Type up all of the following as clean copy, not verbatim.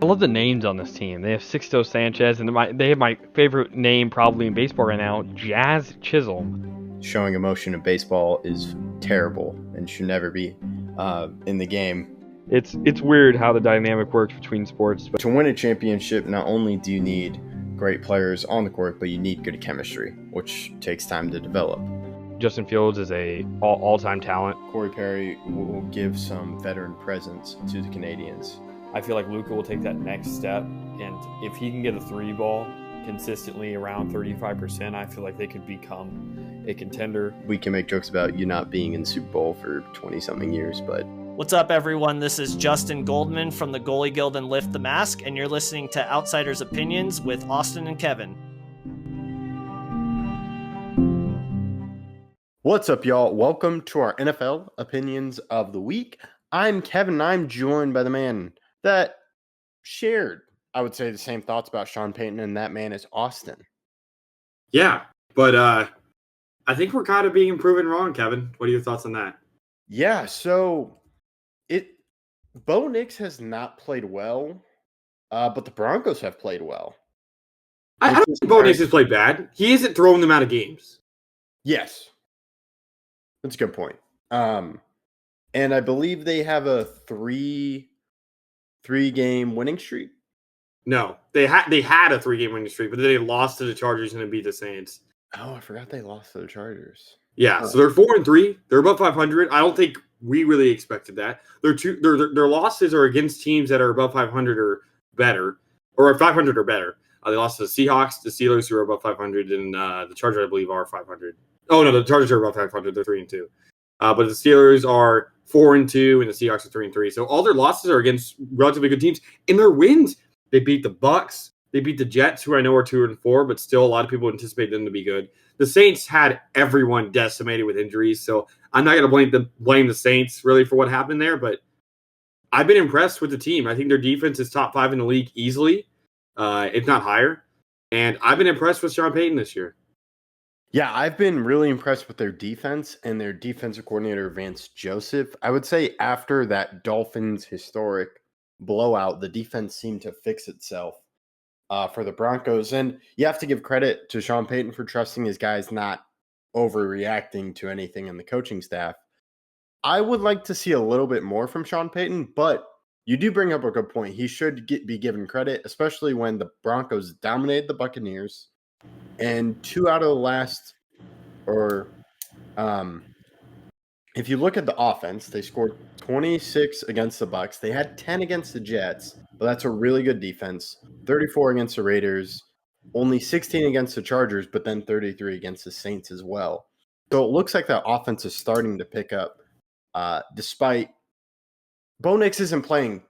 I love the names on this team. They have Sixto Sanchez, and they have my favorite name probably in baseball right now, Jazz Chisholm. Showing emotion in baseball is terrible and should never be in the game. It's weird how the dynamic works between sports. But to win a championship, not only do you need great players on the court, but you need good chemistry, which takes time to develop. Justin Fields is a all-time talent. Corey Perry will give some veteran presence to the Canadians. I feel like Luka will take that next step, and if he can get a three ball consistently around 35%, I feel like they could become a contender. We can make jokes about you not being in Super Bowl for 20-something years, but... What's up, everyone? This is Justin Goldman from the Goalie Guild and Lift the Mask, and you're listening to Outsiders Opinions with Austin and Kevin. What's up, y'all? Welcome to our NFL Opinions of the Week. I'm Kevin, and I'm joined by the man that shared, I would say, the same thoughts about Sean Payton, and that man is Austin. Yeah, but I think we're kind of being proven wrong, Kevin. What are your thoughts on that? Yeah, so Bo Nix has not played well, but the Broncos have played well. I don't think Bo Nix has played bad. He isn't throwing them out of games. Yes, that's a good point. And I believe they have a three-game winning streak. No, they had a 3-game winning streak, but then they lost to the Chargers and then beat the Saints. Oh, I forgot they lost to the Chargers. Yeah, so they're 4-3. They're above 500. I don't think we really expected that. Their losses are against teams that are above 500 or better, or 500 or better. They lost to the Seahawks, the Steelers, who are above 500, and the Chargers, I believe, are 500. Oh no, the Chargers are above 500. They're 3-2. But the Steelers are 4-2, and the Seahawks are 3-3. So all their losses are against relatively good teams. In their wins, they beat the Bucks. They beat the Jets, who I know are 2-4, but still a lot of people anticipate them to be good. The Saints had everyone decimated with injuries, so I'm not going to blame the Saints really for what happened there. But I've been impressed with the team. I think their defense is top 5 in the league easily, if not higher. And I've been impressed with Sean Payton this year. Yeah, I've been really impressed with their defense and their defensive coordinator, Vance Joseph. I would say after that Dolphins historic blowout, the defense seemed to fix itself for the Broncos. And you have to give credit to Sean Payton for trusting his guys, not overreacting to anything in the coaching staff. I would like to see a little bit more from Sean Payton, but you do bring up a good point. He should be given credit, especially when the Broncos dominated the Buccaneers. And 2 out of the last, if you look at the offense, they scored 26 against the Bucs. They had 10 against the Jets, but that's a really good defense. 34 against the Raiders, only 16 against the Chargers, but then 33 against the Saints as well. So it looks like that offense is starting to pick up, despite Bo Nix isn't playing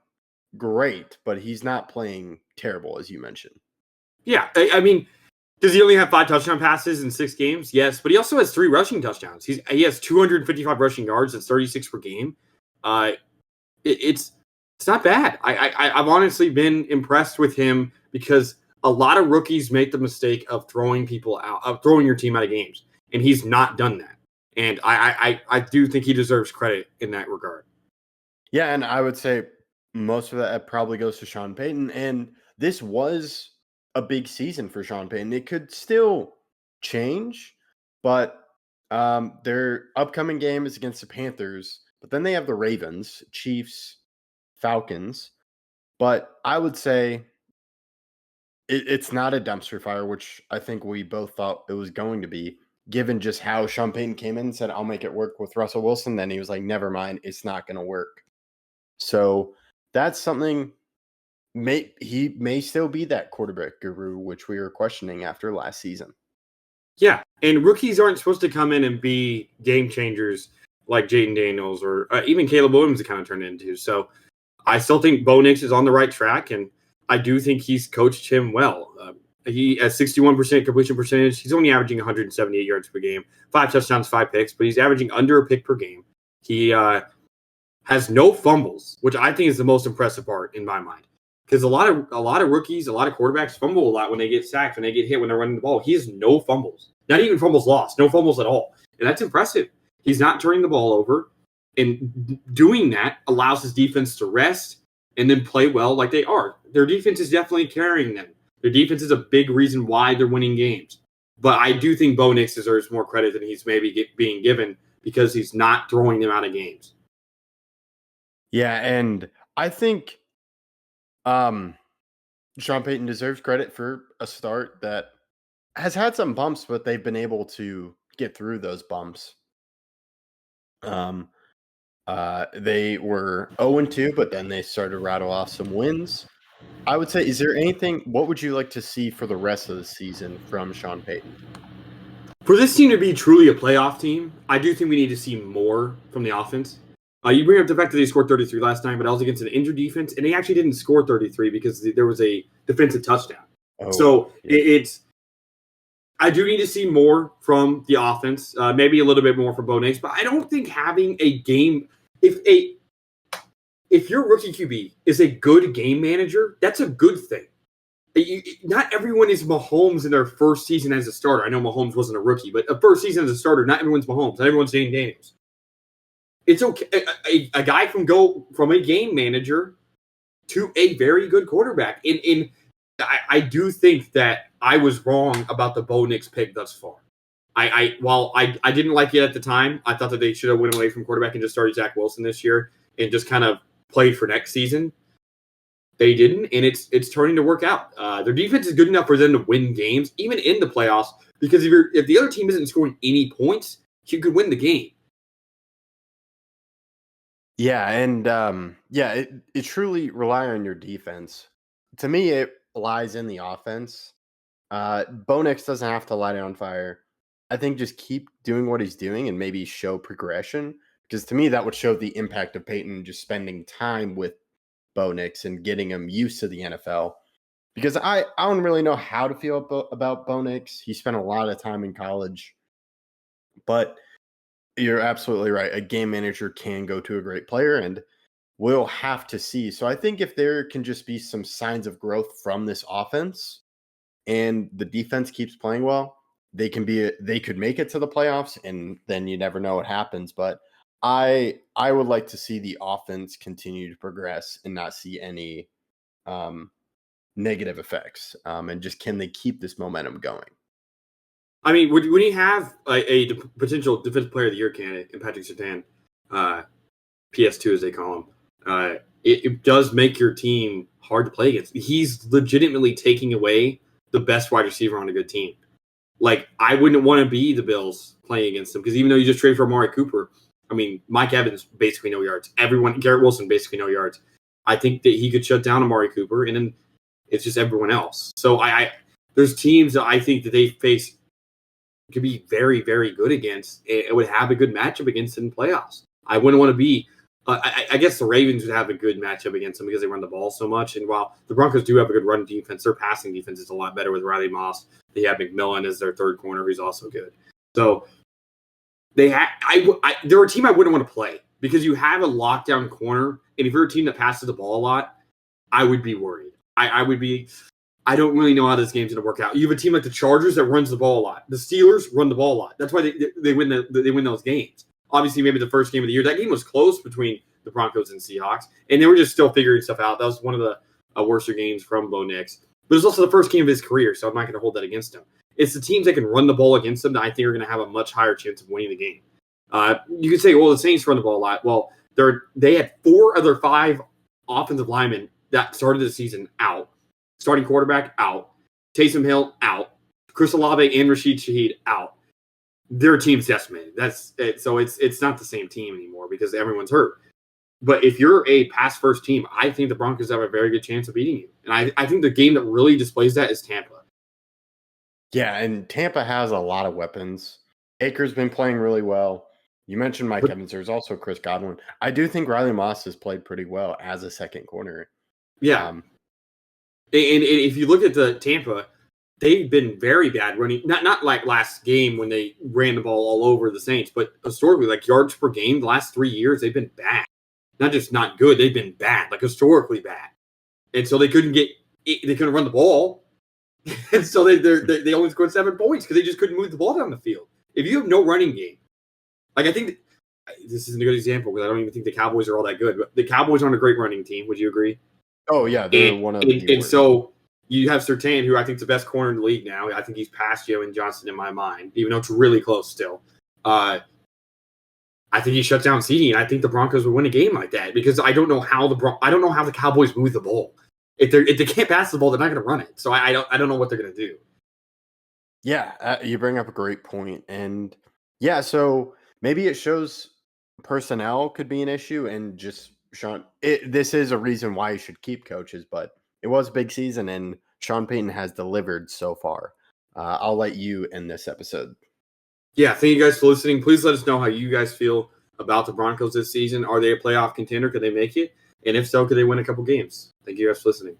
great, but he's not playing terrible, as you mentioned. Yeah, I mean, does he only have 5 touchdown passes in 6 games? Yes, but he also has 3 rushing touchdowns. He has 255 rushing yards. That's 36 per game. It's not bad. I've honestly been impressed with him because a lot of rookies make the mistake of throwing people out, of throwing your team out of games, and he's not done that. And I do think he deserves credit in that regard. Yeah, and I would say most of that probably goes to Sean Payton. And this was a big season for Sean Payton. It could still change, but their upcoming game is against the Panthers, but then they have the Ravens, Chiefs, Falcons. But I would say it's not a dumpster fire, which I think we both thought it was going to be, given just how Sean Payton came in and said, I'll make it work with Russell Wilson. Then he was like, never mind, it's not going to work. So that's something. He may still be that quarterback guru, which we were questioning after last season. Yeah, and rookies aren't supposed to come in and be game changers like Jaden Daniels or even Caleb Williams to kind of turn into. So I still think Bo Nix is on the right track, and I do think he's coached him well. He has 61% completion percentage. He's only averaging 178 yards per game, 5 touchdowns, 5 picks, but he's averaging under a pick per game. He has no fumbles, which I think is the most impressive part in my mind. Because a lot of rookies, a lot of quarterbacks fumble a lot when they get sacked, when they get hit, when they're running the ball. He has no fumbles, not even fumbles lost, no fumbles at all. And that's impressive. He's not turning the ball over. And doing that allows his defense to rest and then play well like they are. Their defense is definitely carrying them. Their defense is a big reason why they're winning games. But I do think Bo Nix deserves more credit than he's maybe being given because he's not throwing them out of games. Yeah, and I think Sean Payton deserves credit for a start that has had some bumps, but they've been able to get through those bumps. They were 0-2, but then they started to rattle off some wins. I would say, is there anything, what would you like to see for the rest of the season from Sean Payton? For this team to be truly a playoff team, I do think we need to see more from the offense. You bring up the fact that they scored 33 last time, but I was against an injured defense, and they actually didn't score 33 because there was a defensive touchdown. I do need to see more from the offense, maybe a little bit more from Bo Nix, but I don't think having a game if your rookie QB is a good game manager, that's a good thing. Not everyone is Mahomes in their first season as a starter. I know Mahomes wasn't a rookie, but a first season as a starter, not everyone's Mahomes. Not everyone's Dane Daniels. It's okay. A guy can go from a game manager to a very good quarterback. I do think that I was wrong about the Bo Nix pick thus far. While I didn't like it at the time, I thought that they should have went away from quarterback and just started Zach Wilson this year and just kind of played for next season. They didn't, and it's turning to work out. Their defense is good enough for them to win games, even in the playoffs, because if the other team isn't scoring any points, you could win the game. Yeah, and it truly rely on your defense. To me, it lies in the offense. Bo Nix doesn't have to light it on fire. I think just keep doing what he's doing and maybe show progression, because to me that would show the impact of Peyton just spending time with Bo Nix and getting him used to the NFL. Because I don't really know how to feel about Bo Nix. He spent a lot of time in college, but you're absolutely right. A game manager can go to a great player, and we'll have to see. So I think if there can just be some signs of growth from this offense and the defense keeps playing well, they could make it to the playoffs, and then you never know what happens. But I would like to see the offense continue to progress and not see any negative effects. And just can they keep this momentum going? I mean, when you have a potential defensive player of the year candidate in Patrick Surtain, PS2 as they call him, it does make your team hard to play against. He's legitimately taking away the best wide receiver on a good team. Like, I wouldn't want to be the Bills playing against him, because even though you just traded for Amari Cooper, I mean, Mike Evans basically no yards. Garrett Wilson basically no yards. I think that he could shut down Amari Cooper, and then it's just everyone else. So there's teams that I think that they face could be very, very good against. It would have a good matchup against in playoffs. I wouldn't want to be. I guess the Ravens would have a good matchup against them because they run the ball so much. And while the Broncos do have a good run defense, their passing defense is a lot better with Riley Moss. They have McMillan as their third corner, who's also good. So they're a team I wouldn't want to play, because you have a lockdown corner, and if you're a team that passes the ball a lot, I would be worried. I would be. I don't really know how this game's going to work out. You have a team like the Chargers that runs the ball a lot. The Steelers run the ball a lot. That's why they win those games. Obviously, maybe the first game of the year, that game was close between the Broncos and Seahawks, and they were just still figuring stuff out. That was one of the worser games from Bo Nix. But it was also the first game of his career, so I'm not going to hold that against him. It's the teams that can run the ball against them that I think are going to have a much higher chance of winning the game. You could say, well, the Saints run the ball a lot. Well, they had 4 of their 5 offensive linemen that started the season out. Starting quarterback out. Taysom Hill out. Chris Olave and Rashid Shaheed out. Their team's decimated. That's it. So it's not the same team anymore because everyone's hurt. But if you're a pass-first team, I think the Broncos have a very good chance of beating you. And I think the game that really displays that is Tampa. Yeah, and Tampa has a lot of weapons. Akers been playing really well. You mentioned Mike Evans. There's also Chris Godwin. I do think Riley Moss has played pretty well as a second corner. Yeah. And if you look at the Tampa, they've been very bad running. Not like last game when they ran the ball all over the Saints, but historically, like yards per game, the last 3 years, they've been bad. Not just not good, they've been bad, like historically bad. And so they couldn't run the ball. And so they only scored 7 points because they just couldn't move the ball down the field. If you have no running game, like I think this isn't a good example because I don't even think the Cowboys are all that good. But the Cowboys aren't a great running team. Would you agree? Oh yeah, they're one of the and worst. so you have Surtain, who I think is the best corner in the league now. I think he's past Jalen Johnson in my mind, even though it's really close still. I think he shuts down CeeDee, and I think the Broncos would win a game like that because I don't know how the Cowboys move the ball. If they can't pass the ball, they're not going to run it. So I don't know what they're going to do. Yeah, you bring up a great point, and yeah, so maybe it shows personnel could be an issue, and just Sean. This is a reason why you should keep coaches, but it was a big season, and Sean Payton has delivered so far. I'll let you end this episode. Yeah, thank you guys for listening. Please let us know how you guys feel about the Broncos this season. Are they a playoff contender? Could they make it? And if so, could they win a couple games? Thank you guys for listening.